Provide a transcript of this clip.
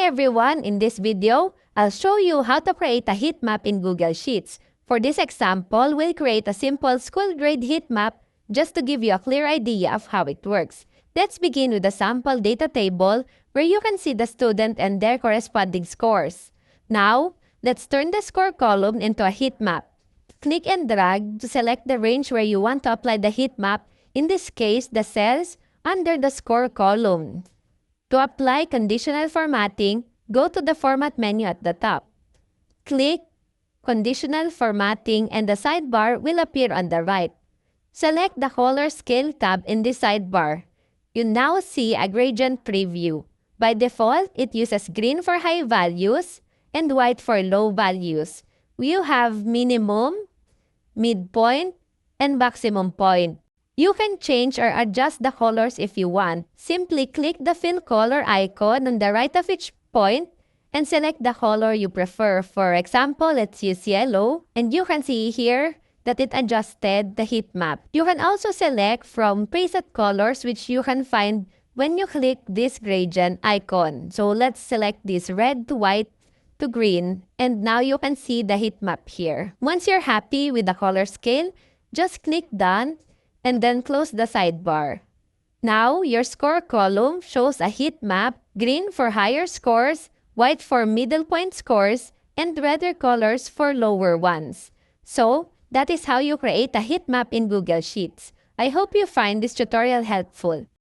everyone, in this video, I'll show you how to create a heat map in Google Sheets. For this example, we'll create a simple school grade heat map just to give you a clear idea of how it works. Let's begin with a sample data table where you can see the student and their corresponding scores. Now, let's turn the score column into a heat map. Click and drag to select the range where you want to apply the heat map, in this case, the cells under the score column. To apply conditional formatting, go to the Format menu at the top. Click Conditional Formatting and the sidebar will appear on the right. Select the Color Scale tab in the sidebar. You now see a gradient preview. By default, it uses green for high values and white for low values. You have minimum, midpoint, and maximum point. You can change or adjust the colors if you want. Simply click the fill color icon on the right of each point and select the color you prefer. For example, let's use yellow, and you can see here that it adjusted the heat map. You can also select from preset colors which you can find when you click this gradient icon. So let's select this red to white to green, and now you can see the heat map here. Once you're happy with the color scale, just click done and then close the sidebar. Now, your score column shows a heat map, green for higher scores, white for middle point scores, and redder colors for lower ones. So, that is how you create a heat map in Google Sheets. I hope you find this tutorial helpful.